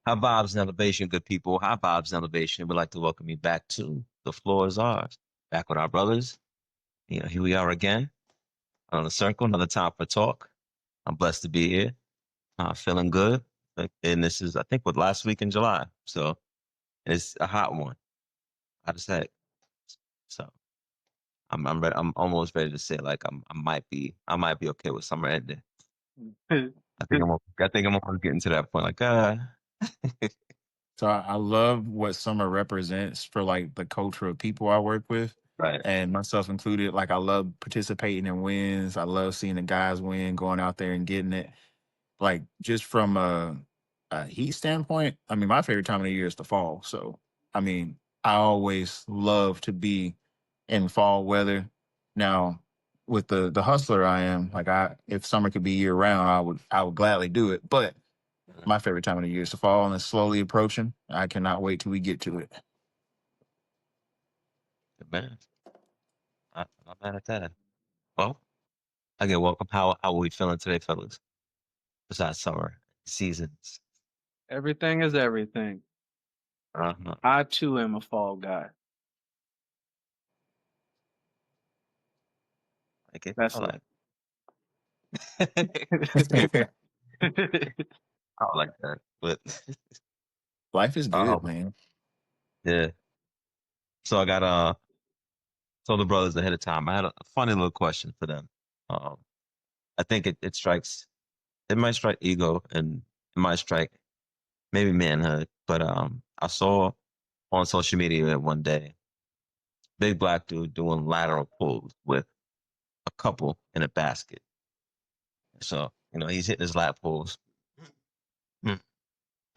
High vibes and elevation, good people. High vibes and elevation. We'd like to welcome you back to The Floor is Ours. Back with our brothers. Here we are again on the circle, another time for talk. I'm blessed to be here. Feeling good. And this is, I think, what last week in July. So it's a hot one. Hot as heck. So I'm ready. I'm almost ready to say like I might be okay with summer ending. I think I'm almost getting to that point. Like So I love what summer represents for like the culture of people I work with, right. and myself included. Like I love participating in wins. I love seeing the guys win, going out there and getting it. Like just from a heat standpoint, I mean, my favorite time of the year is the fall. So I mean, I always love to be in fall weather. Now, with the hustler I am, like if summer could be year round, I would gladly do it. But my favorite time of the year is the fall, and it's slowly approaching. I cannot wait till we get to it. Good man. I'm not mad at that. Well, again, welcome. How are we feeling today, fellas? Besides summer seasons. Everything is everything. Uh-huh. I too am a fall guy. Like it. I That's like. it. I like that. But Life is good, um, man. yeah. So I got told the brothers ahead of time. I had a funny little question for them. Um, I think it might strike ego and it might strike maybe manhood. But I saw on social media one day, big black dude doing lateral pulls with a couple in a basket. So, he's hitting his lat pulls. Hmm,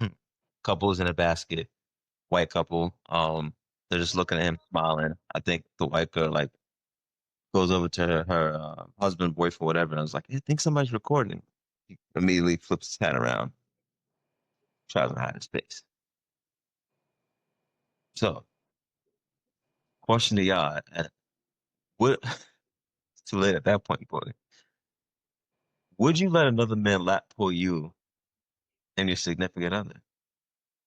hmm. Couples in a basket, white couple. They're just looking at him smiling. I think the white girl like goes over to her husband, boyfriend, whatever, and I was like, I think somebody's recording. He immediately flips his hat around, tries to hide his face. So, question to y'all, would it's too late at that point, boy. Would you let another man lap pull you and your significant other?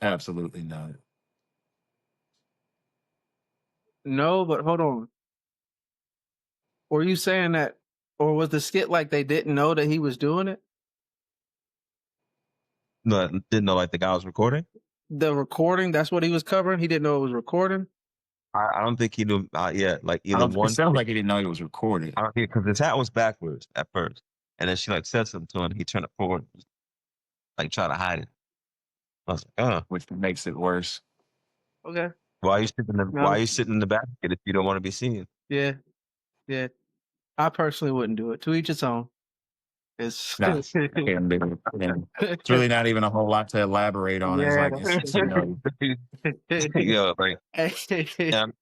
Absolutely not. No, but hold on. Were you saying that, or was the skit like they didn't know that he was doing it? No, didn't know like the guy was recording. The recording, that's what he was covering? He didn't know it was recording? I don't think he knew. Yeah, like I either don't. It one. sounds like he didn't know it was recorded, I don't think because his hat was backwards at first, and then she like said something to him. He turned it forward, like try to hide it. I was like, which makes it worse. Okay. why are No. you sitting in the basket if you don't want to be seen? Yeah. Yeah. I personally wouldn't do it. To each its own. It's Nah, I can't do it. And it's really not even a whole lot to elaborate on. It's yeah. like it's a no. Yeah, like and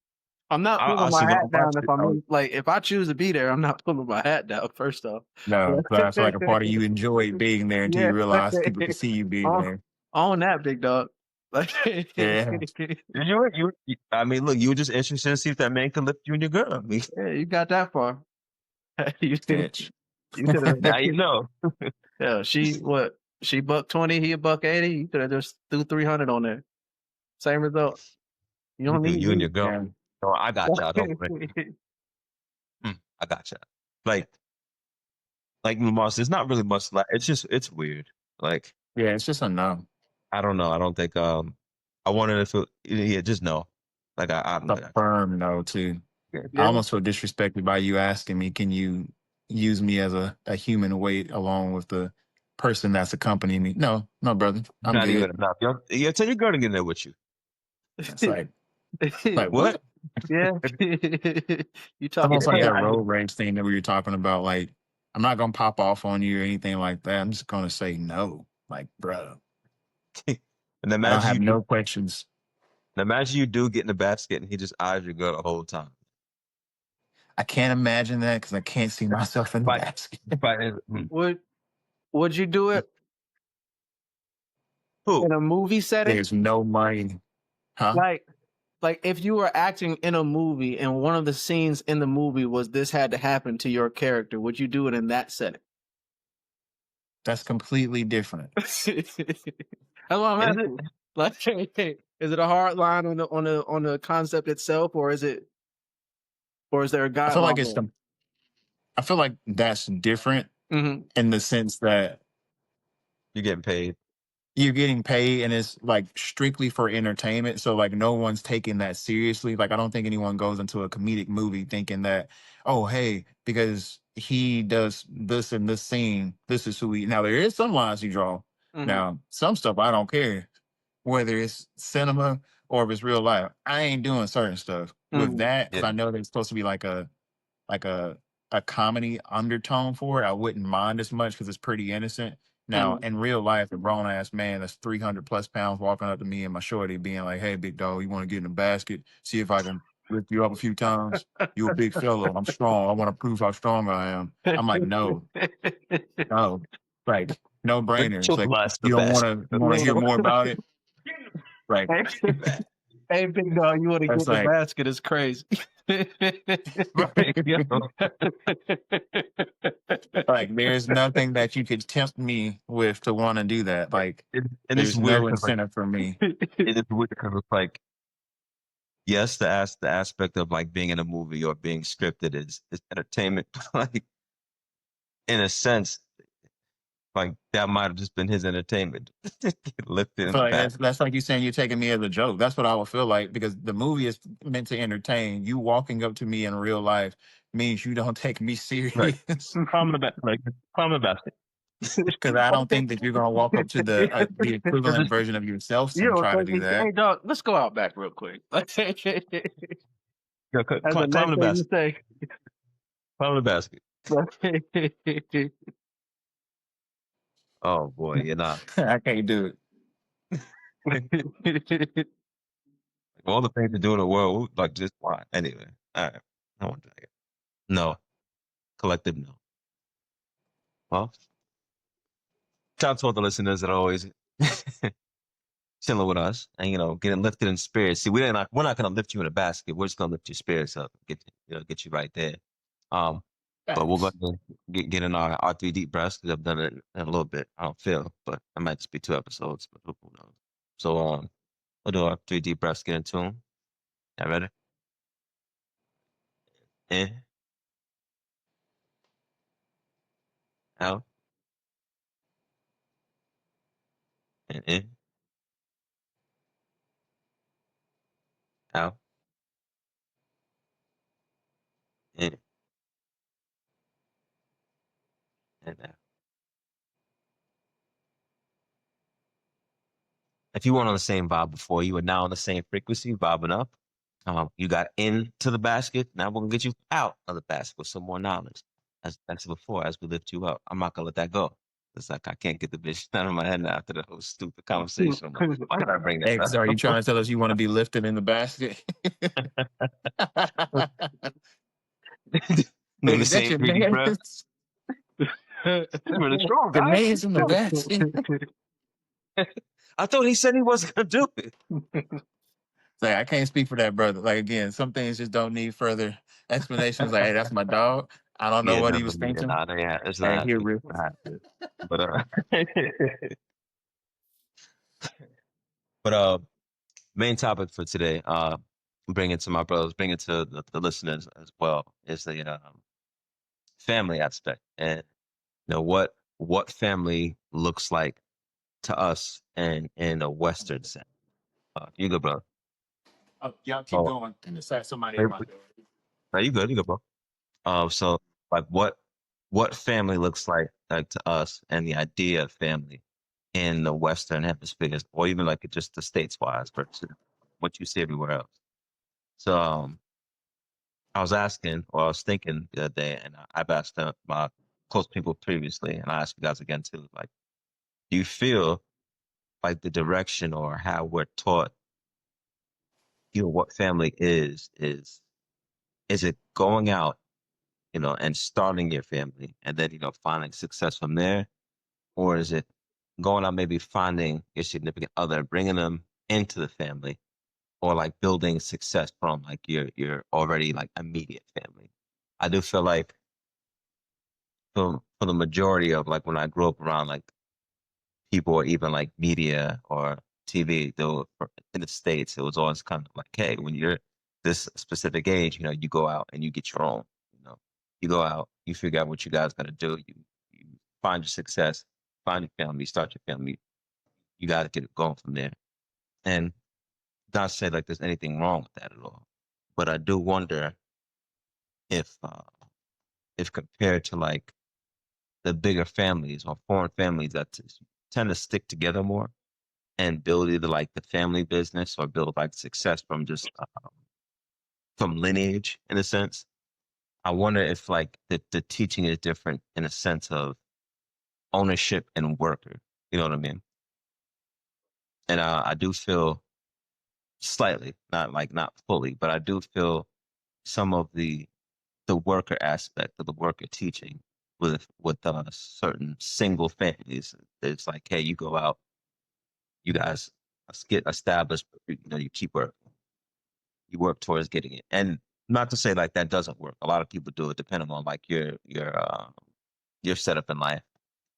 I'm not I pulling my see when I hat watched down if it, I was like if I choose to be there, I'm not pulling my hat down first off. No, so I feel like a part of you enjoyed being there until Yeah. you realize people could see you being on, there. on that big dog. Like Yeah, I mean, look, you were just interested to see if that man could lift you and your girl. I mean, yeah, you got that far. you sketch. you could have now you know. yeah, she buck 20, he a buck 80. You could have just threw 300 on there. Same result. You You don't do need you and me. your girl. Yeah, So I got y'all. Don't worry. I got y'all. Like like Lamar said, it's not really much. It's weird. Like yeah, it's just a no. I don't know. I don't think I wanted to feel yeah, just no. Like I'm A good. firm no too. I Yeah. almost feel disrespected by you asking me, can you use me as a human weight along with the person that's accompanying me? No, no, brother. I'm Not even good. enough. Yeah, tell your girl to get in there with you. It's like What? what? yeah. You It's talking almost like to that I just road rage thing that we were talking about. Like, I'm not gonna pop off on you or anything like that. I'm just gonna say no. Like, bro, and I don't imagine have you do no questions. imagine you do get in the basket and he just eyes your girl the whole time. I can't imagine that because I can't see myself in the But basket. would you do it in who? a movie setting? There's no money, huh? Like if you were acting in a movie and one of the scenes in the movie was this had to happen to your character, would you do it in that setting? That's completely different. That's what I'm It asking. Like, is it a hard line on the concept itself, or is there a I feel like guideline it's there? the. I feel like that's different Mm-hmm. in the sense that you're getting paid. you're getting paid and it's like strictly for entertainment. So like no one's taking that seriously. Like I don't think anyone goes into a comedic movie thinking that, oh hey, because he does this in this scene, this is who he now there is some lines he draw. Mm-hmm. Now, some stuff I don't care. Whether it's cinema or if it's real life. I ain't doing certain stuff. With Mm-hmm. that, because Yeah. I know there's supposed to be like a comedy undertone for it, I wouldn't mind as much because it's pretty innocent. Now, Mm-hmm. in real life, a grown ass man that's 300 plus pounds walking up to me and my shorty being like, "Hey, big dog, you want to get in the basket? See if I can lift you up a few times. You a big fella. I'm strong. I want to prove how strong I am." I'm like, no, no, like no Look brainer. at It's your like blaster you don't want to. You basket. want to hear Yo. more about it? Like, Hey, big dog, you want to it's get the like, basket? It's crazy. Right. Yeah. like there's nothing that you could tempt me with to want to do that. Like, And it's there's weird no because like incentive for me. it is weird because it's like yes, the aspect of like being in a movie or being scripted is entertainment. But like in a sense, like that might have just been his entertainment. Lifted I in feel the like back. that's like you saying you're taking me as a joke. That's what I would feel like because the movie is meant to entertain. You walking up to me in real life means you don't take me Right. serious. Palm the back, like palm the basket. Because I don't think that you're gonna walk up to the Because equivalent version of yourself You and don't try to think do me? that. Hey, dog, let's go out back real quick. That's the climb next the thing you basket. say. Climb the basket. Oh boy, you're not. I can't do it. All the things to do in the world, like just why? Anyway, all right. I won't drag it. No, collective no. Well, shout out to all the listeners that are always chilling with us and getting lifted in spirits. See, we're not gonna lift you in a basket. We're just gonna lift your spirits up, get you right there. Um, but we're Facts. gonna get in our three deep breaths because I've done it in a little bit. I don't feel, but it might just be 2 episodes, but who knows? So we'll do our three deep breaths, get into them. Y'all ready? In, out, and in, out, in, and out. If you weren't on the same vibe before, you are now on the same frequency, vibing up. You got into the basket. Now we're gonna get you out of the basket with some more knowledge. As that's before, as we lift you up. I'm not gonna let that go. It's like I can't get the vision out of my head now after the whole stupid conversation. I'm like, why did I bring that X, are you up? trying to tell us you want to be lifted in the basket? Do the Is that same your 3D breath. man's? It's really strong, The guys. man's in the basket. I thought he said he wasn't gonna do it. Like, I can't speak for that brother. Like again, some things just don't need further explanations. Like, hey, that's my dog. I don't know Yeah, what no, he was yeah, thinking. nah, it's not Hey, here, happening. Rick. It's not happening. But but main topic for today, bring it to my brothers, bring it to the listeners as well, is the family aspect, and what family looks like to us in a Western sense. You good, brother? Oh, y'all keep Oh, going. And there's somebody hey, at my door. no, you good, bro. So like what family looks like to us, and the idea of family in the Western hemisphere, or even like just the states wise versus what you see everywhere else. So I was asking, or I was thinking the other day, and I've asked my close people previously, and I asked you guys again too. Like, do you feel like the direction or how we're taught, what family is it going out, and starting your family, and then finding success from there, or is it going out maybe finding your significant other, bringing them into the family, or like building success from like your already like immediate family? I do feel like for the majority of like when I grew up around like people or even like media or TV, though in the States, it was always kind of like, hey, when you're this specific age, you go out and you get your own, you know, you go out, you figure out what you guys got to do. You find your success, find your family, start your family. You got to get it going from there. And not to say like there's anything wrong with that at all, but I do wonder if, uh, if compared to like the bigger families or foreign families that tend to stick together more and build either like the family business or build like success from just from lineage in a sense. I wonder if like the teaching is different in a sense of ownership and worker. You know what I mean? And I do feel slightly, not fully, but I do feel some of the worker aspect of the worker teaching with certain single families. It's like, hey, you go out, you guys get established, you keep working, you work towards getting it. And not to say like that doesn't work. A lot of people do it depending on like your setup in life.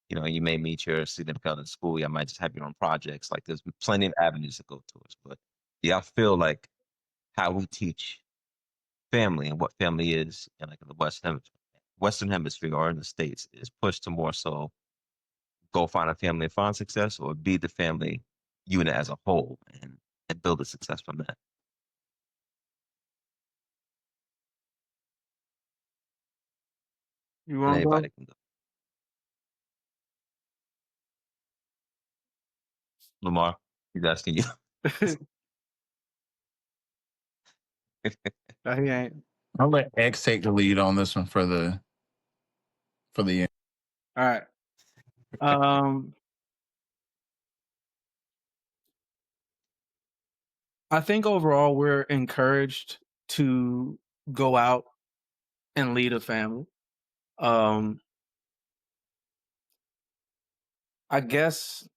You may meet your significant other in school. You might just have your own projects. Like there's plenty of avenues to go towards. But yeah, I feel like how we teach family and what family is in like in the Western hemisphere or in the States is pushed to more so go find a family and find success or be the family unit as a whole and build a success from that. You And want to anybody go? can go. Lamar, he's asking you. No, he ain't. I'll let X take the lead on this one for the end. All right. Um, I think overall we're encouraged to go out and lead a family. Um, I guess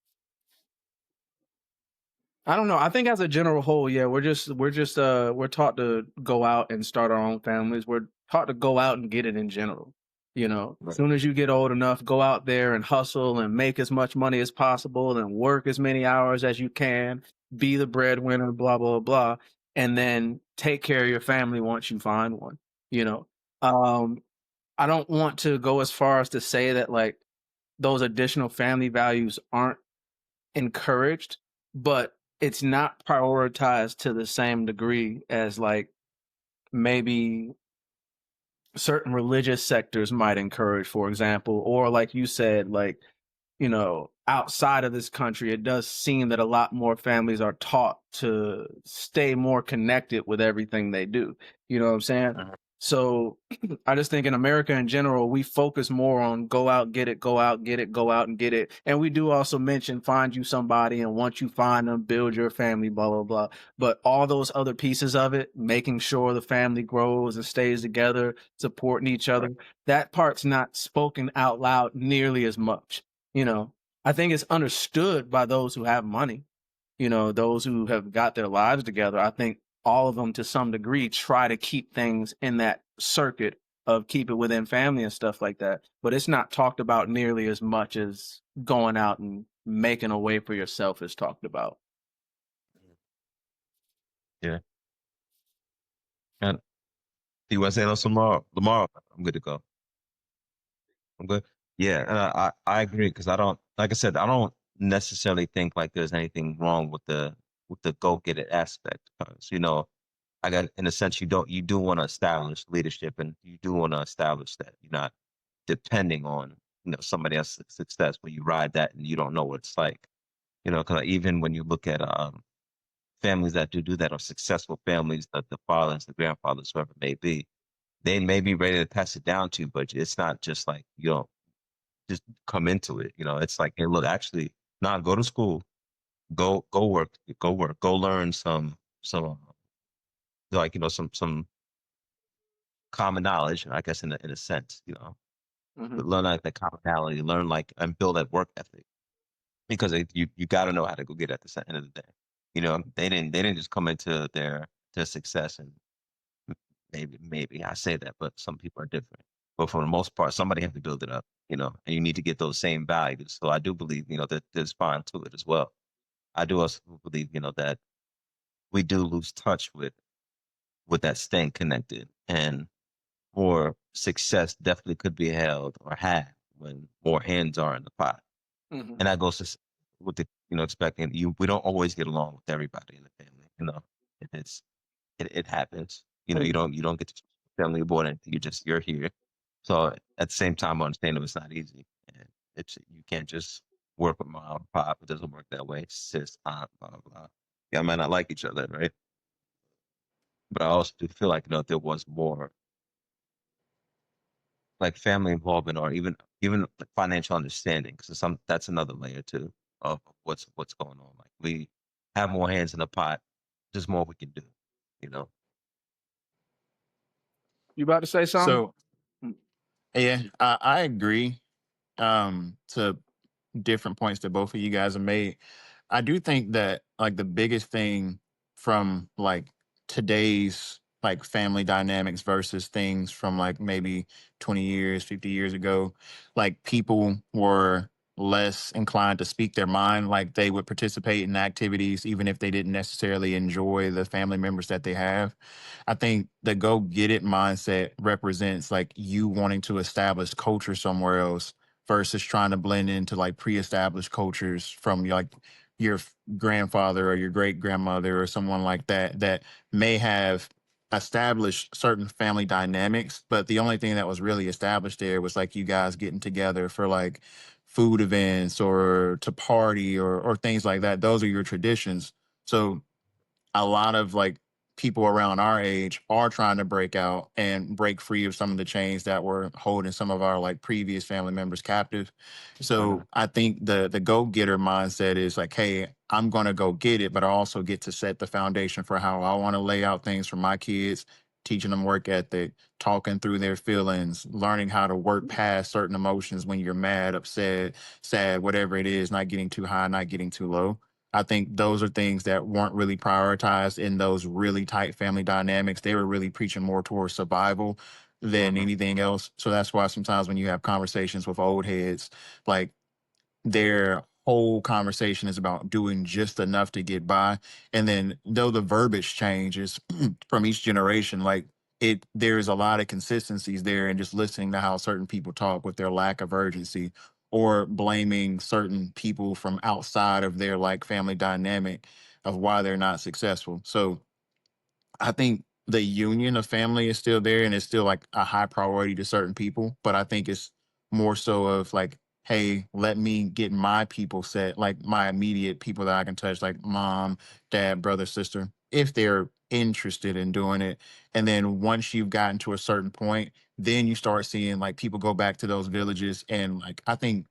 I don't know. I think as a general whole, yeah, we're taught to go out and start our own families. We're taught to go out and get it in general. As Right. soon as you get old enough, go out there and hustle and make as much money as possible and work as many hours as you can, be the breadwinner, blah, blah, blah, and then take care of your family once you find one. You know, um, I don't want to go as far as to say that like those additional family values aren't encouraged, but it's not prioritized to the same degree as like maybe certain religious sectors might encourage, for example, or like you said, like outside of this country, it does seem that a lot more families are taught to stay more connected with everything they do. You know what I'm saying? Uh-huh. So I just think in America in general, we focus more on go out, get it, go out, get it, go out and get it. And we do also mention find you somebody. And once you find them, build your family, blah, blah, blah. But all those other pieces of it, making sure the family grows and stays together, supporting each other, Right. that part's not spoken out loud nearly as much. I think it's understood by those who have money, those who have got their lives together. I think all of them to some degree try to keep things in that circuit of keep it within family and stuff like that. But it's not talked about nearly as much as going out and making a way for yourself is talked about. Yeah. And do you want to say something tomorrow? Tomorrow, I'm good to go. I'm good. Yeah, and I agree because I don't like I said I don't necessarily think like there's anything wrong with the go get it aspect because I got in a sense you do want to establish leadership and you do want to establish that you're not depending on somebody else's success when you ride that and you don't know what it's like because even when you look at families that do that or successful families that the fathers the grandfathers whoever it may be they may be ready to pass it down to but it's not just like just come into it. It's like, hey, look, actually, nah, go to school, go work, go learn some like some common knowledge. I guess in a sense, Hmm. but learn like the commonality, learn like and build that work ethic because you got to know how to go get it at the end of the day. They didn't just come into their success and maybe I say that, but some people are different. but for the most part, somebody has to build it up, and you need to get those same values. So I do believe, that there's fine to it as well. I do also believe, that we do lose touch with that staying connected, and more success definitely could be held or had when more hands are in the pot. Mm-hmm. And that goes to with the, expecting you. We don't always get along with everybody in the family. It happens. You don't get to family board and you're here. So at the same time, I understand that it's not easy, and you can't just work with mom and pop. It doesn't work that way. Sis, aunt, blah blah blah. Yeah, I might not like each other, right? But I also do feel like if there was more like family involvement or even like financial understanding, because that's another layer too of what's going on. Like we have more hands in the pot, just more we can do. You know. You about to say something? So yeah, I agree. To different points that both of you guys have made. I do think that like the biggest thing from like today's like family dynamics versus things from like maybe 20 years, 50 years ago, like people were less inclined to speak their mind, like they would participate in activities even if they didn't necessarily enjoy the family members that they have. I think the go get it mindset represents like you wanting to establish culture somewhere else versus trying to blend into like pre-established cultures from like your grandfather or your great grandmother or someone like that that may have established certain family dynamics, but the only thing that was really established there was like you guys getting together for like food events or to party or things like that. Those are your traditions. So a lot of like people around our age are trying to break out and break free of some of the chains that were holding some of our like previous family members captive. Uh-huh. So I think the go getter mindset is like, hey, I'm gonna go get it, but I also get to set the foundation for how I want to lay out things for my kids, teaching them work ethic, talking through their feelings, learning how to work past certain emotions when you're mad, upset, sad, whatever it is, not getting too high, not getting too low. I think those are things that weren't really prioritized in those really tight family dynamics. They were really preaching more towards survival than Uh-huh. anything else. So that's why sometimes when you have conversations with old heads, like their whole conversation is about doing just enough to get by. And then though the verbiage changes from each generation, like there's a lot of consistencies there and just listening to how certain people talk with their lack of urgency or blaming certain people from outside of their like family dynamic of why they're not successful. So I think the union of family is still there and it's still like a high priority to certain people. But I think it's more so of like, hey, let me get my people set, like my immediate people that I can touch, like mom, dad, brother, sister, if they're interested in doing it. And then once you've gotten to a certain point, then you start seeing like people go back to those villages. And like, I think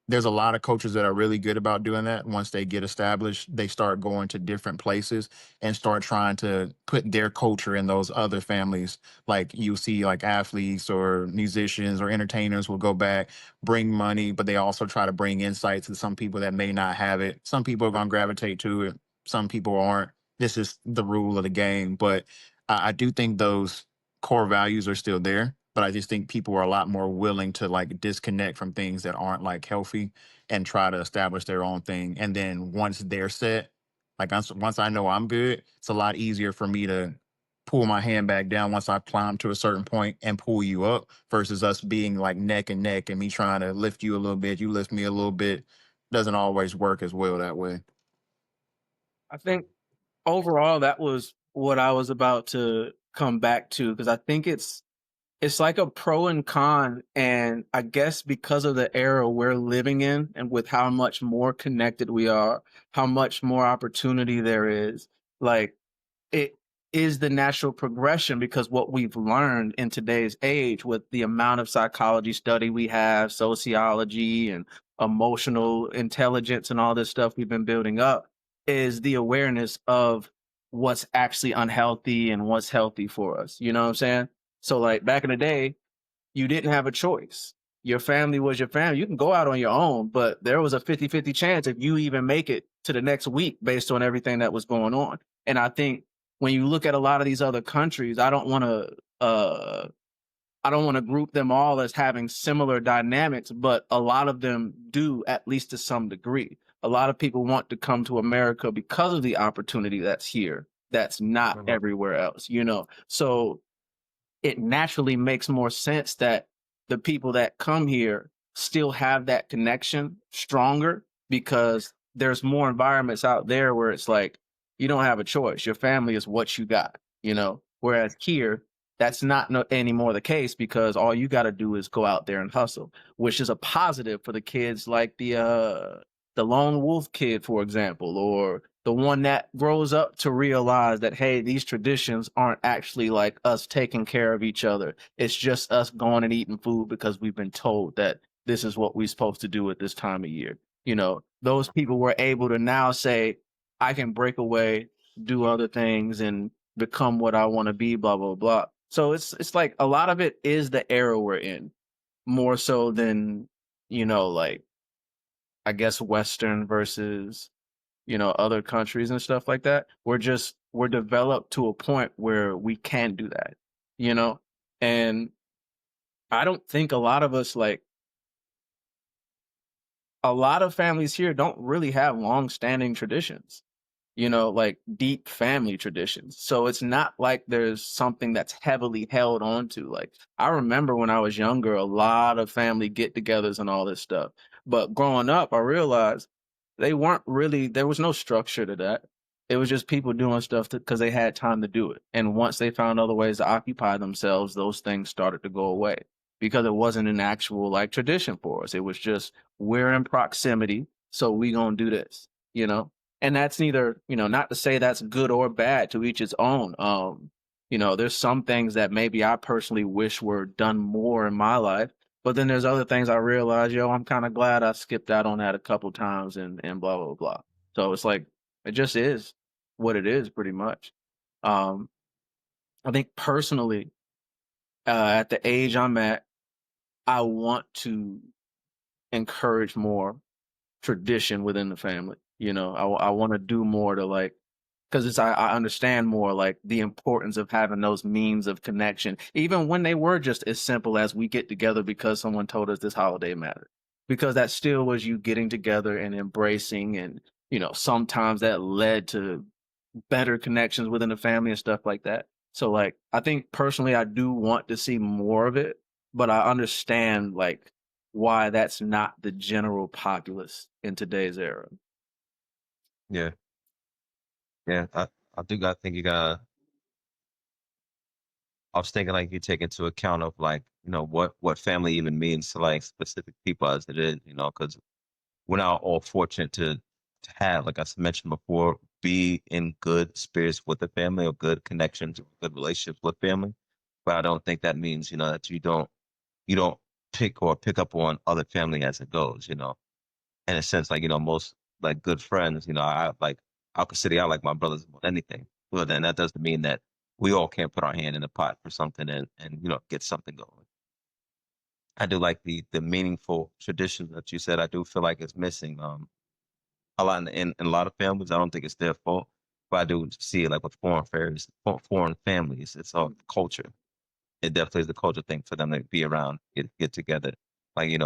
there's a lot of coaches that are really good about doing that. Once they get established, they start going to different places and start trying to put their culture in those other families. Like you see, like athletes or musicians or entertainers will go back, bring money, but they also try to bring insights to some people that may not have it. Some people are going to gravitate to it, some people aren't. This is the rule of the game. But I do think those core values are still there, but I just think people are a lot more willing to like disconnect from things that aren't like healthy and try to establish their own thing. And then once they're set, like once I know I'm good, it's a lot easier for me to pull my hand back down once I've climbed to a certain point and pull you up versus us being like neck and neck and me trying to lift you a little bit, you lift me a little bit. Doesn't always work as well that way. I think overall that was what I was about to come back to, because I think it's like a pro and con, and I guess because of the era we're living in and with how much more connected we are, how much more opportunity there is, like it is the natural progression, because what we've learned in today's age with the amount of psychology study we have, sociology and emotional intelligence and all this stuff we've been building up, is the awareness of what's actually unhealthy and what's healthy for us. You know what I'm saying? So like back in the day, you didn't have a choice. Your family was your family. You can go out on your own, but there was a 50-50 chance if you even make it to the next week based on everything that was going on. And I think when you look at a lot of these other countries, I don't want to I don't want to group them all as having similar dynamics, but a lot of them do, at least to some degree. A lot of people want to come to America because of the opportunity that's here, that's not Mhm. everywhere else, you know? So it naturally makes more sense that the people that come here still have that connection stronger because there's more environments out there where it's like you don't have a choice. Your family is what you got, you know. Whereas here, that's not anymore the case because all you got to do is go out there and hustle, which is a positive for the kids like the lone wolf kid, for example, or the one that grows up to realize that, hey, these traditions aren't actually like us taking care of each other. It's just us going and eating food because we've been told that this is what we're supposed to do at this time of year. You know, those people were able to now say, I can break away, do other things, and become what I want to be, blah, blah, blah. So it's like a lot of it is the era we're in, more so than, you know, like I guess Western versus, you know, other countries and stuff like that. We're developed to a point where we can do that, you know? And I don't think a lot of us like a lot of families here don't really have long-standing traditions, you know, like deep family traditions. So it's not like there's something that's heavily held on to. Like I remember when I was younger, a lot of family get-togethers and all this stuff. But growing up, I realized they weren't really there was no structure to that. It was just people doing stuff because they had time to do it. And once they found other ways to occupy themselves, those things started to go away because it wasn't an actual like tradition for us. It was just we're in proximity, so we gonna do this, you know? And that's neither, you know, not to say that's good or bad, to each its own. You know, there's some things that maybe I personally wish were done more in my life, but then there's other things I realize, yo, I'm kind of glad I skipped out on that a couple times and blah blah blah. So it's like it just is what it is pretty much. Um, I think personally, at the age I'm at, I want to encourage more tradition within the family. You know, I want to do more to like because I understand more like the importance of having those means of connection, even when they were just as simple as we get together because someone told us this holiday mattered. Because that still was you getting together and embracing, and you know sometimes that led to better connections within the family and stuff like that. So like I think personally I do want to see more of it, but I understand like why that's not the general populace in today's era. Yeah, yeah. I think you got. I was thinking like you take into account of like what family even means to like specific people as it is, because we're now all fortunate to have, like I mentioned before, be in good spirits with the family or good connections, or good relationships with family. But I don't think that means that you don't pick up on other family as it goes. In a sense, like most like good friends, I'll consider y'all like my brothers more than anything. Well, then that doesn't mean that we all can't put our hand in the pot for something and get something going. I do like the meaningful tradition that you said. I do feel like it's missing a lot in a lot of families. I don't think it's their fault, but I do see it like with foreign families. It's all culture. It definitely is a culture thing for them to be around, get together. Like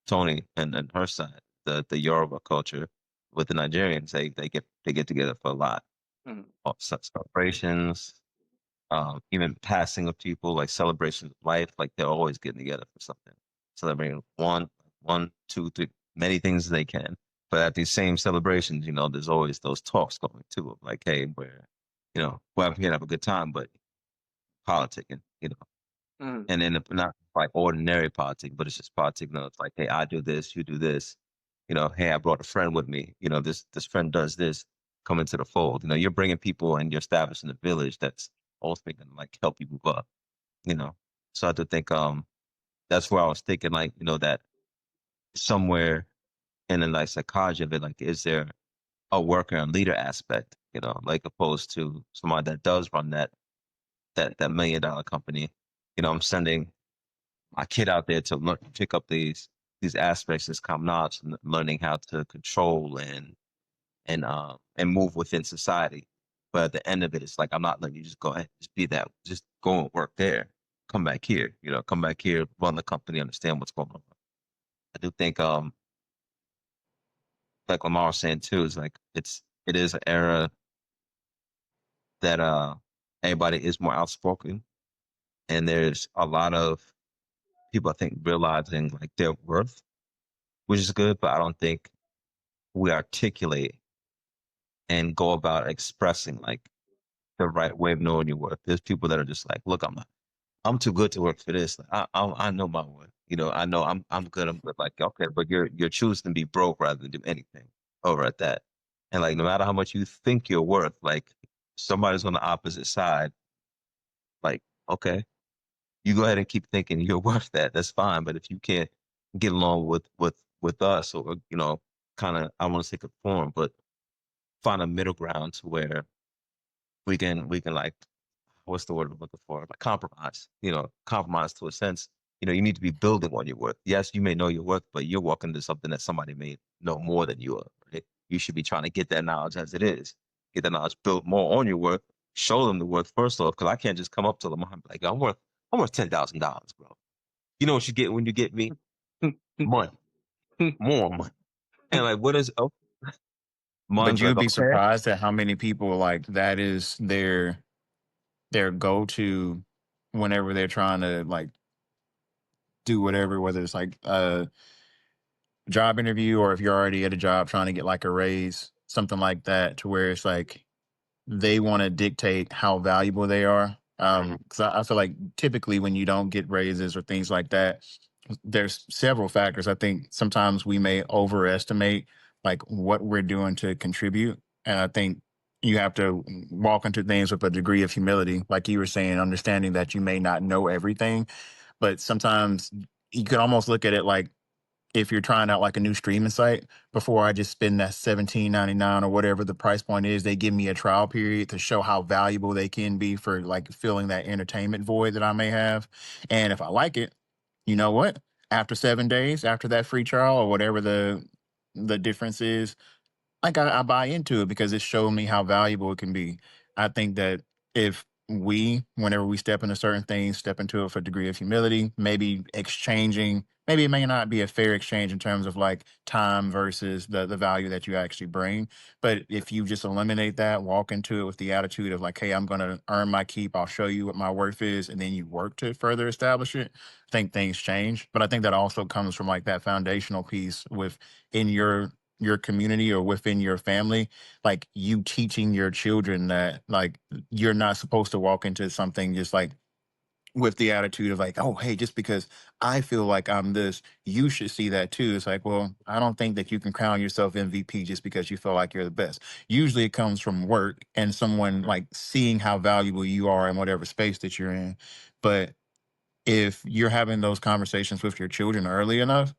Tony and her side, the Yoruba culture with the Nigerians, they get together for a lot Mhm. of celebrations, even passing of people, like celebrations of life. Like they're always getting together for something, celebrating one, two, three, many things as they can. But at these same celebrations, there's always those talks going too of like, hey, we're here to have a good time, but politicking, Mhm. and then not like ordinary politics, but it's just politics. It's like, hey, I do this, you do this. Hey, I brought a friend with me. This friend does this. Come into the fold. You're bringing people and you're establishing a village that's ultimately going to like help you move up. You know, so I do think that's where I was thinking like that somewhere in the like psychology of it, like is there a worker and leader aspect? Like opposed to somebody that does run that $1 million company. I'm sending my kid out there to learn, pick up these aspects, this common knowledge, and learning how to control and move within society. But at the end of it, it's like I'm not letting you just go ahead, just be that, just go and work there. come back here, come back here, run the company, understand what's going on. I do think, like Lamar was saying too, is like it is an era that everybody is more outspoken, and there's a lot of people I think realizing like their worth, which is good, but I don't think we articulate and go about expressing like the right way of knowing your worth. There's people that are just like, look, I'm too good to work for this. Like, I know my worth. I know I'm good. I'm good. Like, okay, but you're choosing to be broke rather than do anything over at that. And like, no matter how much you think you're worth, like somebody's on the opposite side. Like, okay, you go ahead and keep thinking you're worth that. That's fine. But if you can't get along with us, or kind of, I want to say conform, but find a middle ground to where we can like, what's the word I'm looking for? Like compromise, compromise to a sense. You need to be building on your worth. Yes, you may know your worth, but you're walking into something that somebody may know more than you are, right? You should be trying to get that knowledge as it is. Get that knowledge, build more on your worth, show them the worth first off, because I can't just come up to them and be like, I'm worth $10,000, bro. You know what you get when you get me? Money. More money. And like, what is, oh, But mine's like, you'd be okay. surprised at how many people like that is their go to whenever they're trying to like do whatever, whether it's like a job interview or if you're already at a job trying to get like a raise, something like that, to where it's like they want to dictate how valuable they are. Because I feel like typically when you don't get raises or things like that, there's several factors. I think sometimes we may overestimate like what we're doing to contribute, and I think you have to walk into things with a degree of humility, like you were saying, understanding that you may not know everything, but sometimes you could almost look at it like if you're trying out like a new streaming site, before I just spend that 17.99 or whatever the price point is, they give me a trial period to show how valuable they can be for like filling that entertainment void that I may have. And if I like it, you know what? After 7 days, after that free trial or whatever the difference is, like I buy into it because it showed me how valuable it can be. I think that if we, whenever we step into certain things, step into it with a degree of humility, maybe exchanging, maybe it may not be a fair exchange in terms of like time versus the value that you actually bring. But if you just eliminate that, walk into it with the attitude of like, hey, I'm gonna earn my keep, I'll show you what my worth is, and then you work to further establish it, I think things change. But I think that also comes from like that foundational piece with in your community or within your family, like you teaching your children that like you're not supposed to walk into something just like with the attitude of like, oh, hey, just because I feel like I'm this, you should see that too. It's like, well, I don't think that you can crown yourself MVP just because you feel like you're the best. Usually it comes from work and someone like seeing how valuable you are in whatever space that you're in. But if you're having those conversations with your children early enough,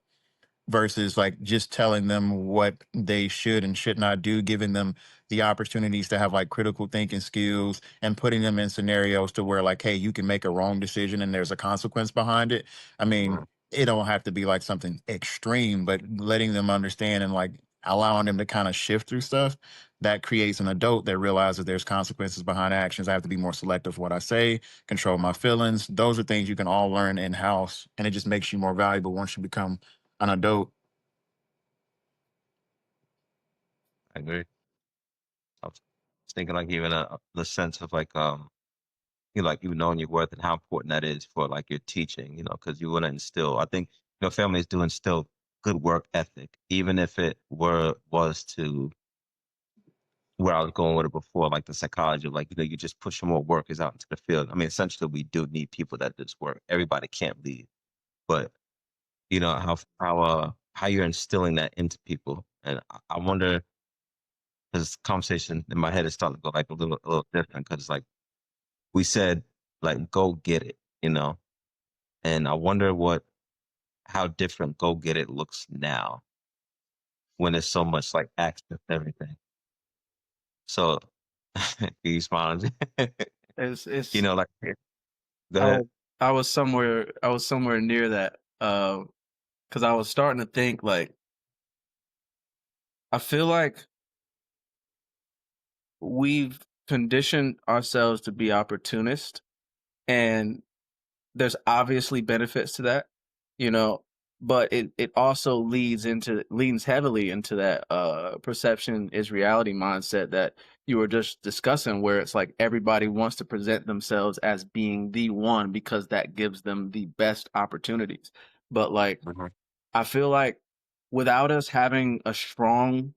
versus like just telling them what they should and should not do, giving them the opportunities to have like critical thinking skills and putting them in scenarios to where like, hey, you can make a wrong decision and there's a consequence behind it. I mean, it don't have to be like something extreme, but letting them understand and like allowing them to kind of shift through stuff that creates an adult that realizes there's consequences behind actions. I have to be more selective of what I say, control my feelings. Those are things you can all learn in house, and it just makes you more valuable once you become an adult. I agree. I was thinking like even the sense of like, like you knowing your worth and how important that is for like your teaching, because you want to instill. I think families do instill good work ethic, even if it was to where I was going with it before, like the psychology of like you just push more workers out into the field. I mean, essentially, we do need people that just work. Everybody can't lead, but how you're instilling that into people, and I wonder, because conversation in my head is starting to go like a little different, because like we said, like go get it, and I wonder how different go get it looks now when there's so much like access to everything. So you smiling, It's like go I ahead. was I was somewhere near that because I was starting to think like I feel like we've conditioned ourselves to be opportunists, and there's obviously benefits to that, you know, but it also leans heavily into that perception is reality mindset that you were just discussing, where it's like everybody wants to present themselves as being the one because that gives them the best opportunities. But like, Mhm. I feel like without us having a strong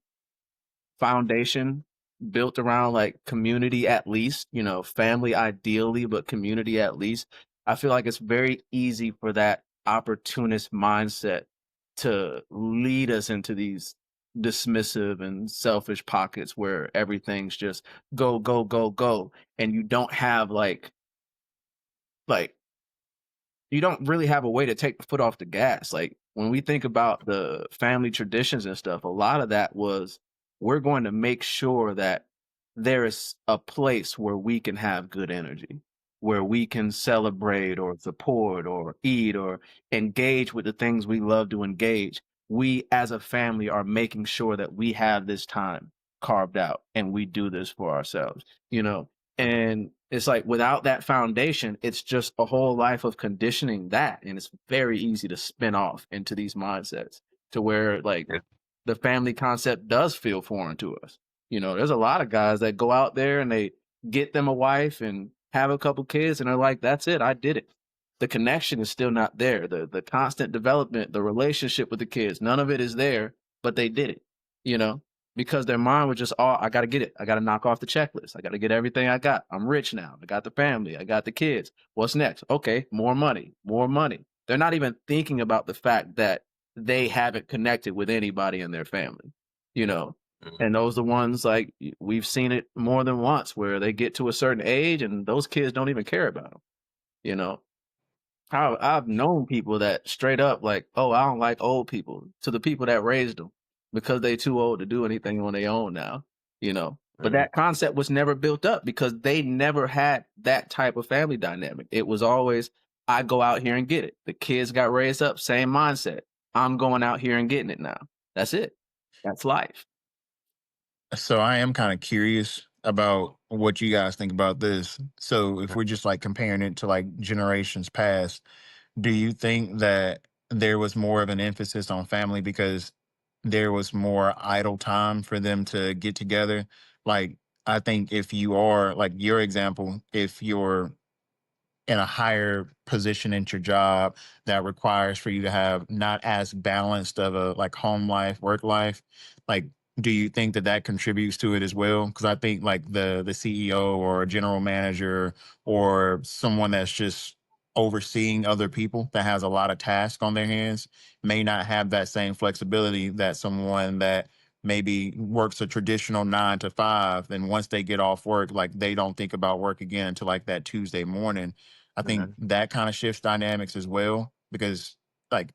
foundation built around like community at least, you know, family ideally, but community at least, I feel like it's very easy for that opportunist mindset to lead us into these dismissive and selfish pockets where everything's just go, go, go, go. And you don't have like you don't really have a way to take the foot off the gas. Like when we think about the family traditions and stuff, a lot of that was we're going to make sure that there is a place where we can have good energy, where we can celebrate or support or eat or engage with the things we love to engage. We as a family are making sure that we have this time carved out and we do this for ourselves, you know, Mhm. and it's like without that foundation, it's just a whole life of conditioning that. And it's very easy to spin off into these mindsets to where like Yeah. the family concept does feel foreign to us. You know, there's a lot of guys that go out there and they get them a wife and have a couple kids and they're like, that's it, I did it. The connection is still not there. The constant development, the relationship with the kids, none of it is there, but they did it, you know? Because their mind was just, oh, I got to get it. I got to knock off the checklist. I got to get everything I got. I'm rich now. I got the family. I got the kids. What's next? Okay, more money, more money. They're not even thinking about the fact that they haven't connected with anybody in their family, you know? Mhm. And those are the ones like we've seen it more than once where they get to a certain age and those kids don't even care about them, you know? I've known people that straight up like, oh, I don't like old people to the people that raised them because they too old to do anything on their own now, you know. But Mhm. that concept was never built up because they never had that type of family dynamic. It was always, I go out here and get it. The kids got raised up, same mindset. I'm going out here and getting it now. That's it. That's life. So I am kind of curious about what you guys think about this. So if Mhm. we're just like comparing it to like generations past, do you think that there was more of an emphasis on family because there was more idle time for them to get together? Like, I think if you are like your example, if you're in a higher position in your job that requires for you to have not as balanced of a like home life work life, like do you think that that contributes to it as well? Because I think like the CEO or a general manager or someone that's just overseeing other people that has a lot of tasks on their hands may not have that same flexibility that someone that maybe works a traditional 9 to 5, and once they get off work, like they don't think about work again until like that Tuesday morning. I think Mhm. that kind of shifts dynamics as well because like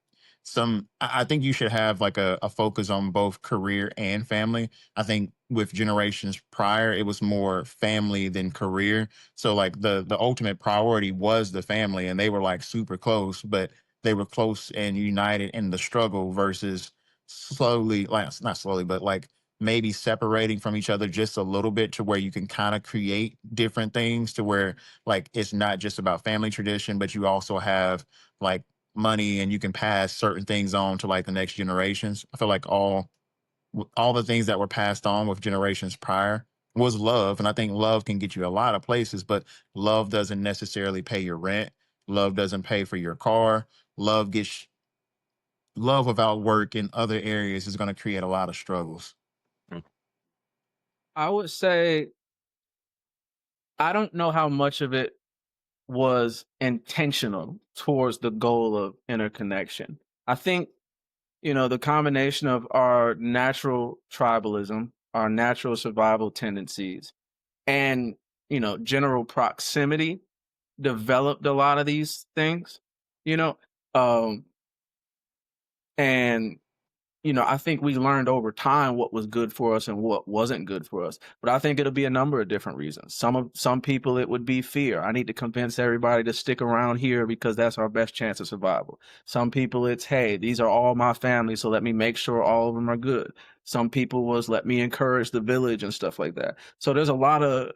I think you should have like a focus on both career and family. I think with generations prior, it was more family than career. So like the ultimate priority was the family and they were like super close, but they were close and united in the struggle versus slowly, like not slowly, but like maybe separating from each other just a little bit to where you can kind of create different things to where like it's not just about family tradition, but you also have like money and you can pass certain things on to like the next generations. I feel like all the things that were passed on with generations prior was love, and I think love can get you a lot of places, but love doesn't necessarily pay your rent. Love doesn't pay for your car. Love gets love without work in other areas is going to create a lot of struggles. Mhm. I would say I don't know how much of it was intentional towards the goal of interconnection. I think, you know, the combination of our natural tribalism, our natural survival tendencies, and, you know, general proximity developed a lot of these things, you know, um, and you know, I think we learned over time what was good for us and what wasn't good for us. But I think it'll be a number of different reasons. Some people it would be fear. I need to convince everybody to stick around here because that's our best chance of survival. Some people it's, hey, these are all my family, so let me make sure all of them are good. Some people was let me encourage the village and stuff like that. So there's a lot of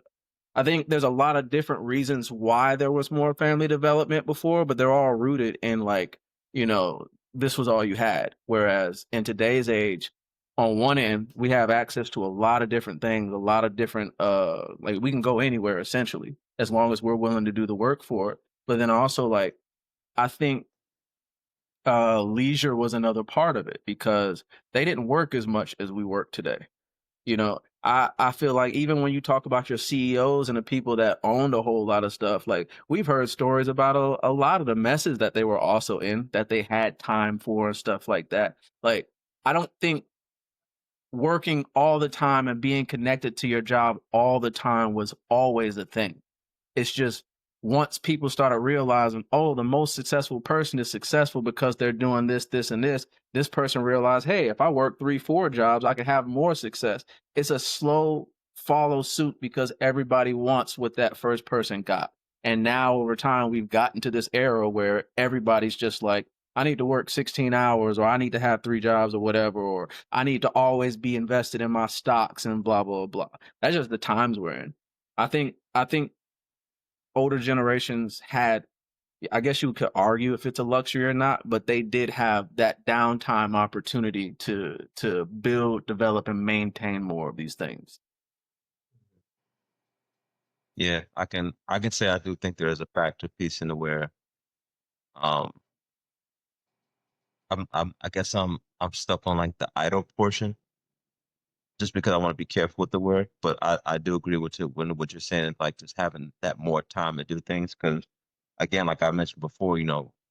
I think there's a lot of different reasons why there was more family development before, but they're all rooted in like, you know, this was all you had. Whereas in today's age, on one end, we have access to a lot of different things, a lot of different like we can go anywhere essentially, as long as we're willing to do the work for it. But then also like I think leisure was another part of it because they didn't work as much as we work today. You know, I feel like even when you talk about your CEOs and the people that owned a whole lot of stuff, like we've heard stories about a lot of the messes that they were also in that they had time for and stuff like that. Like, I don't think working all the time and being connected to your job all the time was always a thing. It's just once people started realizing, oh, the most successful person is successful because they're doing this, this, and this person realized, hey, if I work 3, 4 jobs, I can have more success. It's a slow follow suit because everybody wants what that first person got. And now over time, we've gotten to this era where everybody's just like, I need to work 16 hours or I need to have 3 jobs or whatever, or I need to always be invested in my stocks and blah, blah, blah. That's just the times we're in. I think older generations had, I guess you could argue if it's a luxury or not, but they did have that downtime opportunity to build, develop, and maintain more of these things. Yeah, I can say I do think there is a factor piece in the where um I guess I'm stuck on like the idle portion just because I want to be careful with the word, but I do agree with you when what you're saying, like just having that more time to do things. Because again, like I mentioned before,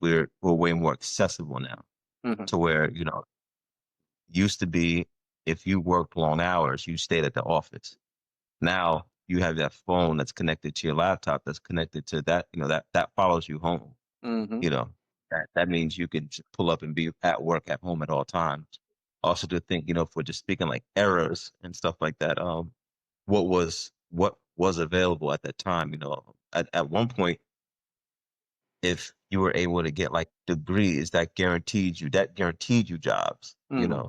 we're way more accessible now Hmm. to where used to be if you worked long hours, you stayed at the office. Now you have that phone that's connected to your laptop that's connected to that, that follows you home. Hmm. You know, that means you can just pull up and be at work at home at all times. Also to think, if we're just speaking like errors and stuff like that, what was available at that time, at one point, if you were able to get like degrees that guaranteed you jobs, Hmm.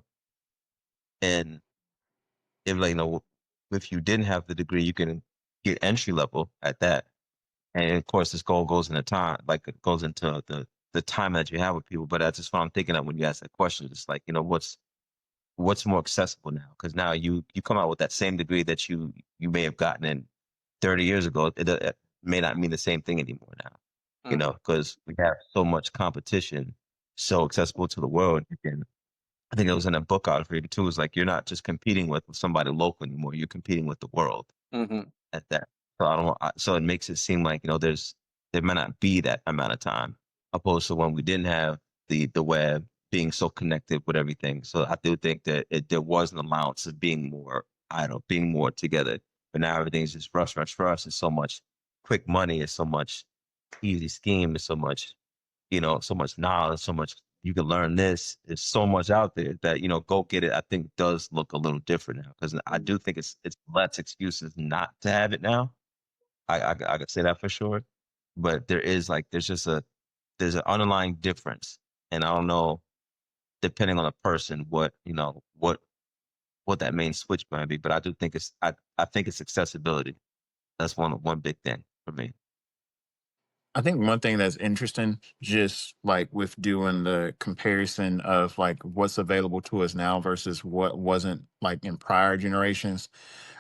and if like, if you didn't have the degree, you can get entry level at that. And of course, this goal goes into time, like it goes into the time that you have with people. But that's just what I'm thinking of when you ask that question. It's like, what's more accessible now? Because now you come out with that same degree that you may have gotten in 30 years ago. It may not mean the same thing anymore now. Hmm. Because we have so much competition, so accessible to the world. I think it was in a book I was reading too. It's like you're not just competing with somebody local anymore. You're competing with the world Hmm. at that. So I don't. So it makes it seem like there may not be that amount of time, opposed to when we didn't have the web being so connected with everything. So I do think that there was an allowance of being more idle, being more together. But now everything's just rush, rush, rush. It's so much quick money. It's so much easy scheme. It's so much knowledge, so much you can learn this. There's so much out there that, go get it. I think does look a little different now because I do think it's less excuses not to have it now. I could say that for sure. But there's an underlying difference. And I don't know, depending on the person, what that main switch might be. But I do think I think it's accessibility. That's one big thing for me. I think one thing that's interesting, just like with doing the comparison of like what's available to us now versus what wasn't like in prior generations,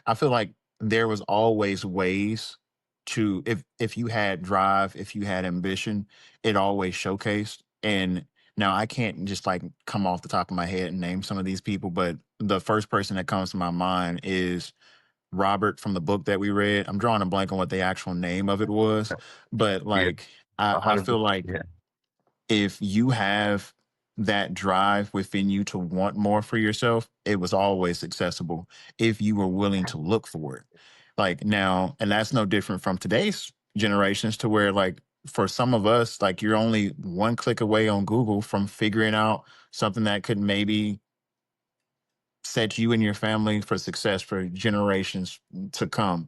I feel like there was always ways to, if you had drive, if you had ambition, it always showcased. And now I can't just like come off the top of my head and name some of these people, but the first person that comes to my mind is Robert from the book that we read. I'm drawing a blank on what the actual name of it was, but Yeah, like I feel 100%. like Yeah. if you have that drive within you to want more for yourself, it was always accessible if you were willing to look for it. Like now, and that's no different from today's generations to where like for some of us, like you're only one click away on Google from figuring out something that could maybe set you and your family for success for generations to come.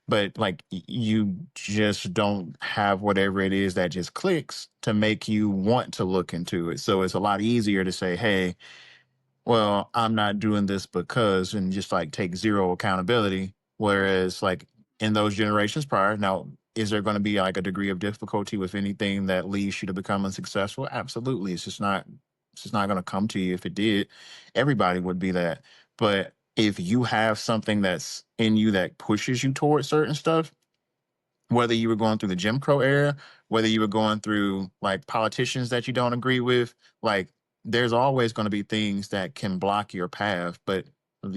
But like you just don't have whatever it is that just clicks to make you want to look into it. So it's a lot easier to say, hey, well, I'm not doing this because, and just like take zero accountability. Whereas like in those generations prior. Now, is there going to be like a degree of difficulty with anything that leads you to becoming successful? Absolutely. It's just not going to come to you. If it did, everybody would be that. But if you have something that's in you that pushes you towards certain stuff, whether you were going through the Jim Crow era, whether you were going through like politicians that you don't agree with, like there's always going to be things that can block your path. But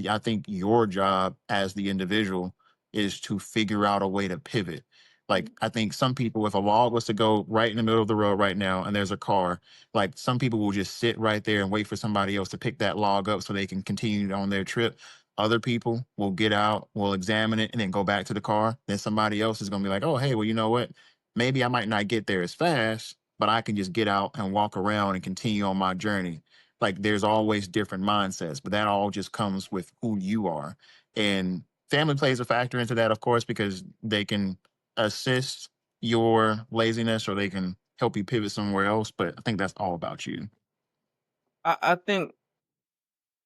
I think your job as the individual is to figure out a way to pivot. Like I think some people, if a log was to go right in the middle of the road right now and there's a car, like some people will just sit right there and wait for somebody else to pick that log up so they can continue on their trip. Other people will get out, will examine it, and then go back to the car. Then somebody else is going to be like, oh, hey, well, you know what? Maybe I might not get there as fast, but I can just get out and walk around and continue on my journey. Like there's always different mindsets, but that all just comes with who you are. And family plays a factor into that, of course, because they can assist your laziness or they can help you pivot somewhere else. But I think that's all about you. I think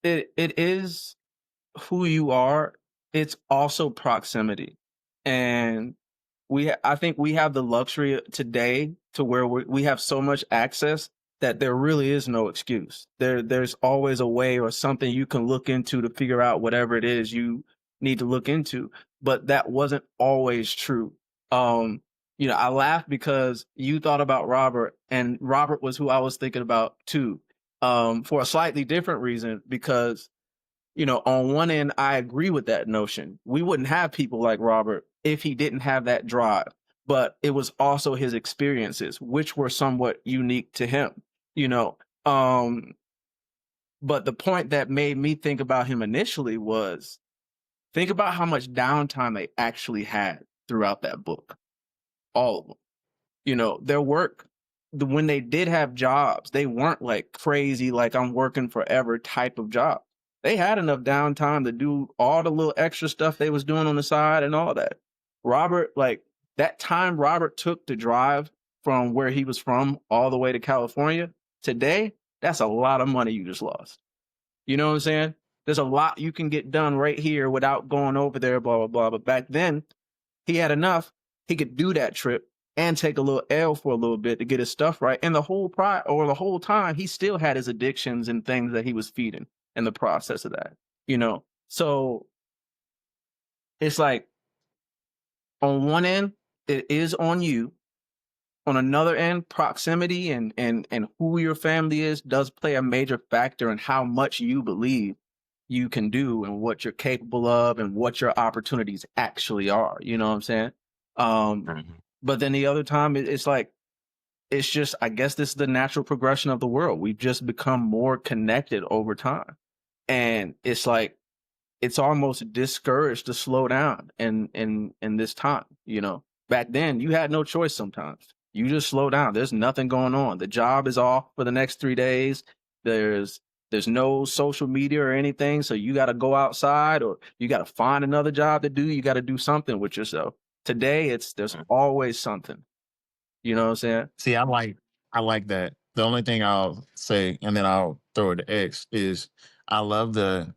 it is who you are. It's also proximity, and I think we have the luxury today to where we have so much access that there really is no excuse. There's always a way or something you can look into to figure out whatever it is you need to look into. But that wasn't always true. I laugh because you thought about Robert, and Robert was who I was thinking about too. For a slightly different reason, because on one end, I agree with that notion. We wouldn't have people like Robert if he didn't have that drive. But it was also his experiences, which were somewhat unique to him, you know. But the point that made me think about him initially was think about how much downtime they actually had throughout that book. All of them. Their work, when they did have jobs, they weren't like crazy, like I'm working forever type of job. They had enough downtime to do all the little extra stuff they was doing on the side and all that. Robert, like that time Robert took to drive from where he was from all the way to California, today, that's a lot of money you just lost. You know what I'm saying? There's a lot you can get done right here without going over there, blah, blah, blah. But back then, he had enough. He could do that trip and take a little L for a little bit to get his stuff right. And the whole time, he still had his addictions and things that he was feeding in the process of that, So it's like on one end, it is on you. On another end, proximity and who your family is does play a major factor in how much you believe you can do and what you're capable of and what your opportunities actually are. You know what I'm saying? But then the other time, it's like, it's just, I guess this is the natural progression of the world. We've just become more connected over time. And it's like, it's almost discouraged to slow down in this time. Back then you had no choice sometimes. You just slow down. There's nothing going on. The job is off for the next 3 days. There's no social media or anything. So you got to go outside or you got to find another job to do. You got to do something with yourself. Today, there's always something. You know what I'm saying? See, I like that. The only thing I'll say, and then I'll throw it to X, is I love the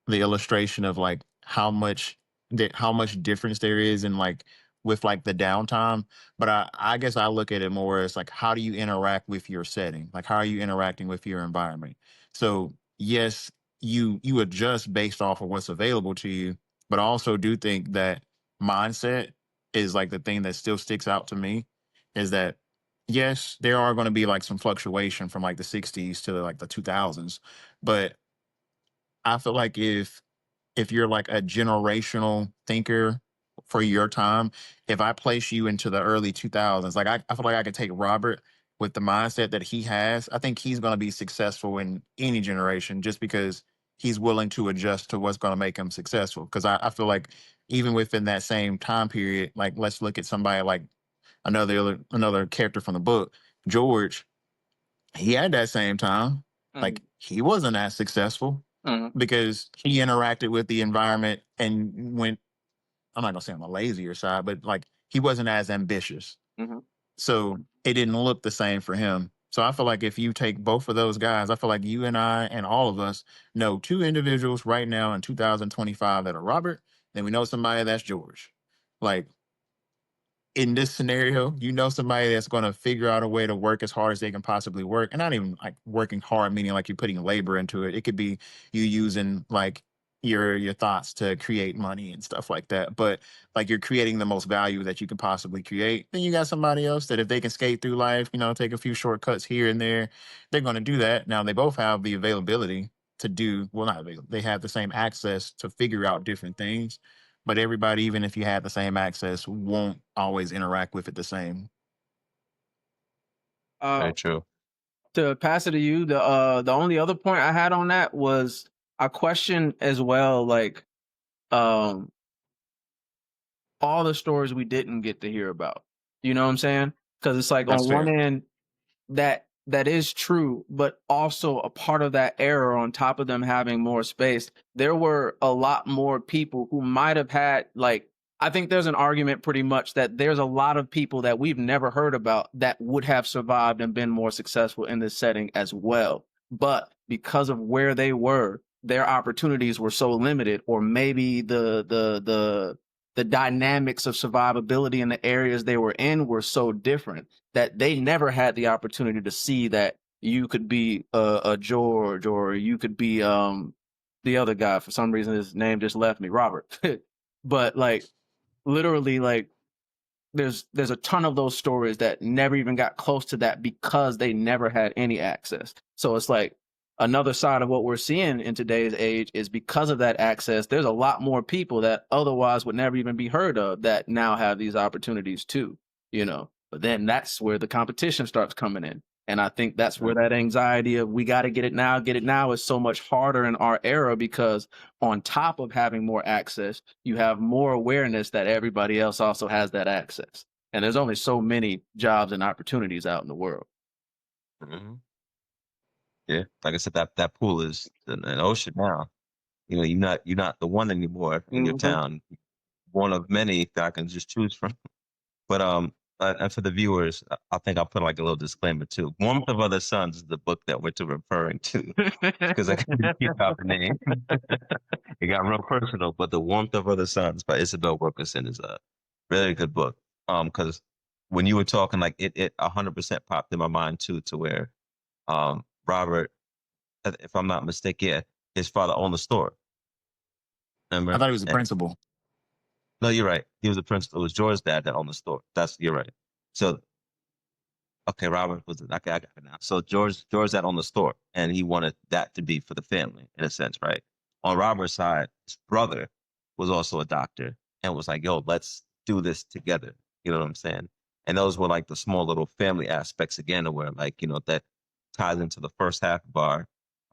illustration of like how much difference there is in like with like the downtime. But I guess I look at it more as like how do you interact with your setting? Like how are you interacting with your environment? So yes, you adjust based off of what's available to you, but I also do think that mindset is like the thing that still sticks out to me is that yes, there are going to be like some fluctuation from like the 60s to like the 2000s, but I feel like if you're like a generational thinker for your time, if I place you into the early 2000s, like I feel like I could take Robert with the mindset that he has. I think he's going to be successful in any generation just because he's willing to adjust to what's going to make him successful. Because I feel like even within that same time period, like let's look at somebody like another character from the book, George. He had that same time. Like he wasn't as successful because he interacted with the environment and went, I'm not gonna say on the lazier side, but like he wasn't as ambitious. So it didn't look the same for him. So I feel like if you take both of those guys, I feel like you and I and all of us know two individuals right now in 2025 that are Robert, then we know somebody that's George. like in this scenario, you know somebody that's going to figure out a way to work as hard as they can possibly work, and not even like working hard, meaning like you're putting labor into it. It could be you using like your thoughts to create money and stuff like that. But like you're creating the most value that you can possibly create. Then you got somebody else that if they can skate through life, take a few shortcuts here and there, they're going to do that. Now they both have the availability to do well, not available. They have the same access to figure out different things, but everybody, even if you have the same access, won't always interact with it the same. Very uh, true. to pass it to you, the only other point I had on that was a question as well, like um all the stories we didn't get to hear about. You know what I'm saying? Because it's like That's on one fair. end, that is true, but also a part of that era, on top of them having more space, there were a lot more people who might have had, like, I think there's an argument pretty much that there's a lot of people that we've never heard about that would have survived and been more successful in this setting as well. But because of where they were, their opportunities were so limited, or maybe the dynamics of survivability in the areas they were in were so different that they never had the opportunity to see that you could be a George, or you could be the other guy. For some reason, his name just left me, Robert. But like literally, like there's a ton of those stories that never even got close to that because they never had any access. So it's like another side of what we're seeing in today's age is because of that access, there's a lot more people that otherwise would never even be heard of that now have these opportunities too, you know. But then that's where the competition starts coming in. And I think that's where that anxiety of we got to get it now is so much harder in our era, because on top of having more access, you have more awareness that everybody else also has that access. And there's only so many jobs and opportunities out in the world. Hmm. Yeah, like I said, that pool is an ocean now. You're not the one anymore in your Mm-hmm. town. One of many that I can just choose from. But and for the viewers, I think I'll put like a little disclaimer too. Warmth of Other Suns is the book that we're referring to, because I couldn't keep out the name. It got real personal. But The Warmth of Other Suns by Isabel Wilkerson is a really good book. Because when you were talking, like it 100% popped in my mind too, to where Robert, if I'm not mistaken, yeah, his father owned the store. I Remember? thought he was a principal. No, you're right. He was the principal. It was George's dad that owned the store. You're right. So okay, Robert was okay. I got it now. So George that owned the store, and he wanted that to be for the family in a sense, right? On Robert's side, his brother was also a doctor and was like, "Yo, let's do this together." You know what I'm saying? And those were like the small little family aspects again, where like that ties into the first half of our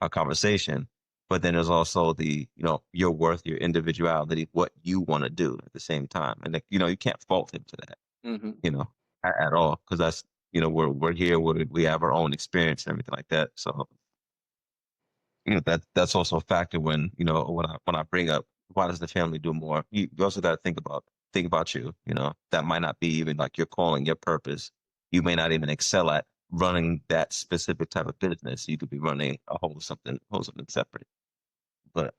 conversation. But then there's also the your worth, your individuality, what you want to do at the same time, and like, you can't fault him to that, Mm-hmm. at all, because that's we're here, we have our own experience and everything like that. So that's also a factor when when I bring up why does the family do more. You also got to think about you. That might not be even like your calling, your purpose. You may not even excel at running that specific type of business. You could be running a whole something separate. But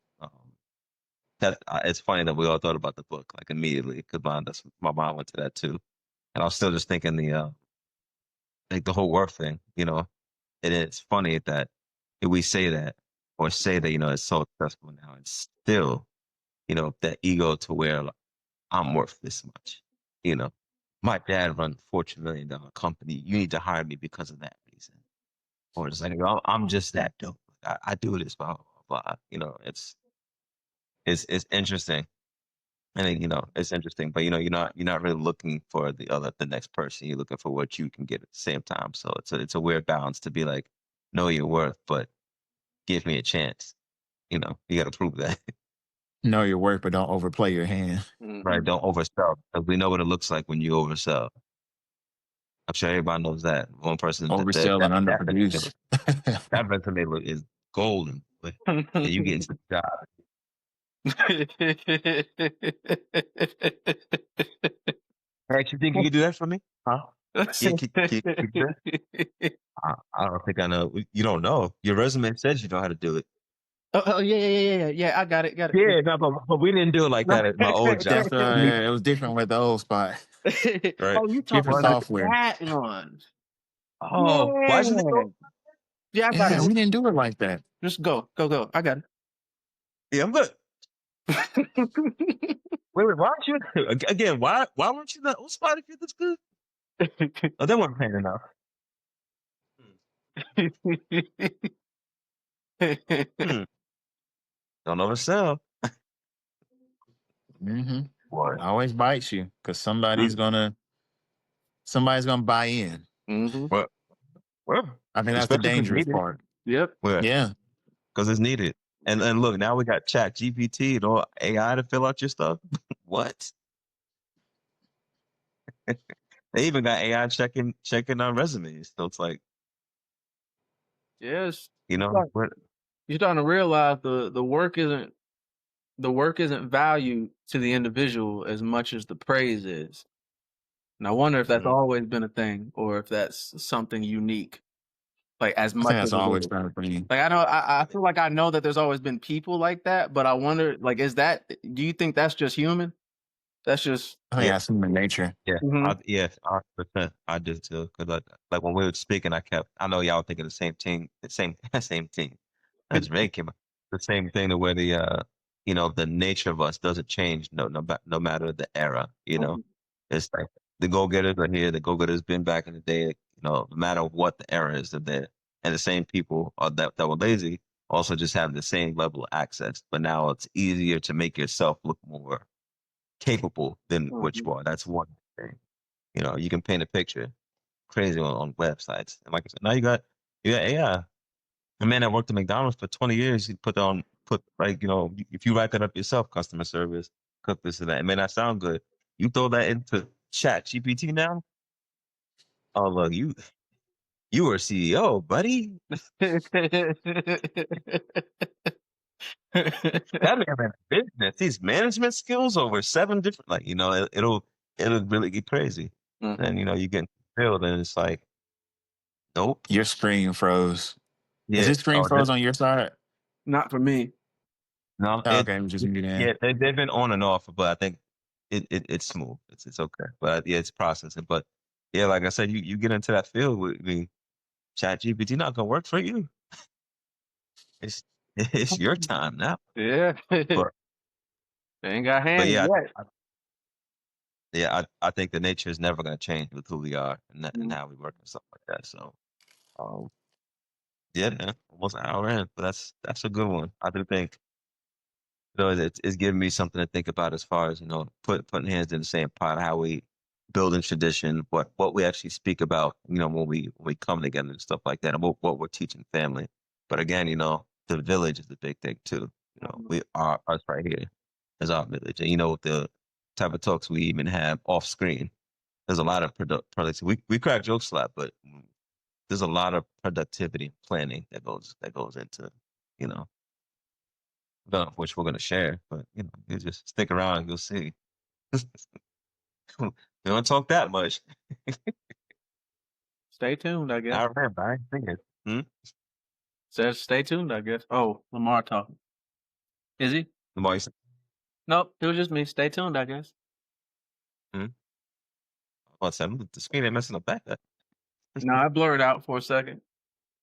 that it's funny that we all thought about the book like immediately, because my mind went to that too. And I was still just thinking like the whole work thing. And it's funny that if we say that, or say that, it's so successful now, and still, that ego to where like, I'm worth this much. You know, my dad runs $14 million company. You need to hire me because of that reason. Or it's like, I'm just that dope. I do this, blah, blah, blah. It's interesting. And then, it's interesting, but you're not really looking for the next person. You're looking for what you can get at the same time. So it's a weird balance to be like, know your worth, but give me a chance. You got to prove that. Know your worth, but don't overplay your hand. Right? Don't oversell, because we know what it looks like when you oversell. I'm sure everybody knows that. One person Oversell and underproduce. that resume is golden. But yeah, you get into the job. Hey, you think you can do that for me? Huh? Yeah, can you do that? I don't think I know. You don't know. Your resume says you know how to do it. Oh, yeah. I got it. Yeah, no, but we didn't do it like that at my old job. That's it was different with the old spot. Right. Oh, you talking Different Was about it? software. that one? Oh, why didn't it Yeah, go? yeah. I got Yeah, it. we didn't do it like that. Just go. I got Yeah, I'm good. it. Wait, why aren't you again? Why weren't you in that old spot if you're this good? Oh, they weren't paying enough. Hmm. Don't oversell. Mm-hmm. Boy. Always bites you because Mm. somebody's gonna buy in. Hmm. Well, well, I think that's the especially if it's dangerous needed. part. Yep. Well, Yeah. because it's needed. And look, now we got Chat GPT and all AI to fill out your stuff. What? They even got AI checking on resumes. So it's like, Yes. you know, what? You're starting to realize the work isn't valued to the individual as much as the praise is. And I wonder if that's Mhm. always been a thing or if that's something unique, like as I much think as that's it always is. been a thing. Like I I mean, feel like I know that there's always been people like that, but I wonder, like, do you think that's just human? That's just I think yeah, that's human nature. yeah, Mhm. yeah, 100%. I did too. Cause like when we were speaking, I know y'all thinking the same team, the same same team. That's Ray came up. The same thing to where the nature of us doesn't change no matter the era. Mhm. It's like the go getters are here. The go getters been back in the day. No matter what the era is, they're there. And the same people that were lazy also just have the same level of access. But now it's easier to make yourself look more capable than what Mhm. you are. That's one thing. You can paint a picture crazy on websites. And like I said, now you got AI. A man that worked at McDonald's for 20 years, he put like, if you write that up yourself, customer service, cook this and that, it may not sound good. You throw that into Chat GPT now. Oh, look, you were CEO, buddy. That man ran a business. These management skills over 7 different, like, it'll really get crazy. And, Mhm. you get filled and it's like, nope. Your screen froze. Is Yeah. this screen Oh, froze on your side? Not for me. no, Oh, okay, I'm just muted in. yeah, they've been on and off, but I think it's smooth. It's okay. But yeah, it's processing. But yeah, like I said, you get into that field with me, Chat GPT not gonna work for you. It's it's your time now. Yeah. They But ain't got but hands yeah, yet. I think the nature is never gonna change with who we are and Mhm. how we work and stuff like that. So um yeah, man, almost an hour in, but that's a good one. I do think it's giving me something to think about as far as putting hands in the same pot, how we build in tradition, what we actually speak about, when we come together and stuff like that, and what we're teaching family. But again, the village is the big thing too. We are us right here is our village, and the type of talks we even have off screen. There's a lot of productivity. We crack jokes a lot, but there's a lot of productivity planning that goes into you know none of which we're going to share, but you just stick around and you'll see. We don't talk that much. Stay tuned, I guess. I remember. I ain't seen it. Hmm? Says stay tuned, I guess. Oh, Lamar talking. Is he? The more you say, Nope. It was just me. Stay tuned, I guess. hmm? Oh, the screen ain't messing up back. No, I blurred out for a second.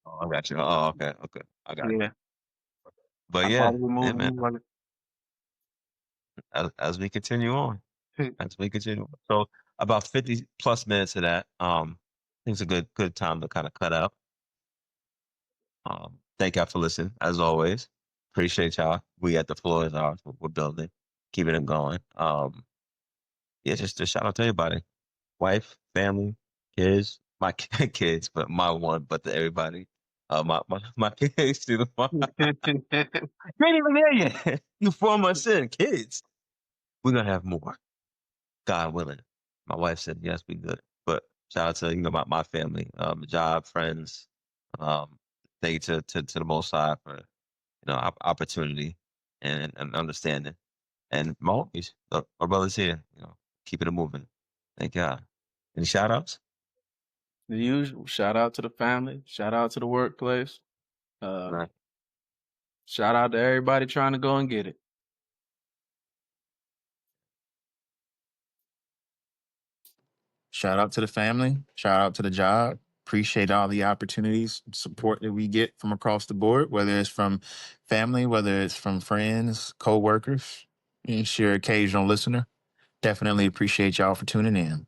Oh, I got you. Oh, okay, okay, I got you. Yeah. But I yeah, probably yeah, man. moved. As we continue on, so about 50 plus minutes of that. I think it's a good time to kind of cut out. Thank y'all for listening, as always. Appreciate y'all. We at the floor is ours. We're building, keeping it going. Yeah, just a shout out to everybody. Wife, family, kids, my kids, but my one, but to everybody. My kids to the you ain't even there yet. You 4 months in, kids. We're gonna have more, God willing. My wife said yes, we good. But shout out to my family, job, friends. Um, thank you to the Most High for opportunity and understanding. And my homies, our brothers here, keeping it moving. Thank God. Any shout outs? The usual. Shout out to the family. Shout out to the workplace. Uh, Right. Shout out to everybody trying to go and get it. Shout out to the family. Shout out to the job. Appreciate all the opportunities, support that we get from across the board, whether it's from family, whether it's from friends, co-workers, and your occasional listener. Definitely appreciate y'all for tuning in.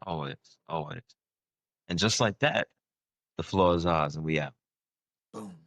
Always, always. And just like that, the floor is ours and we out. Boom.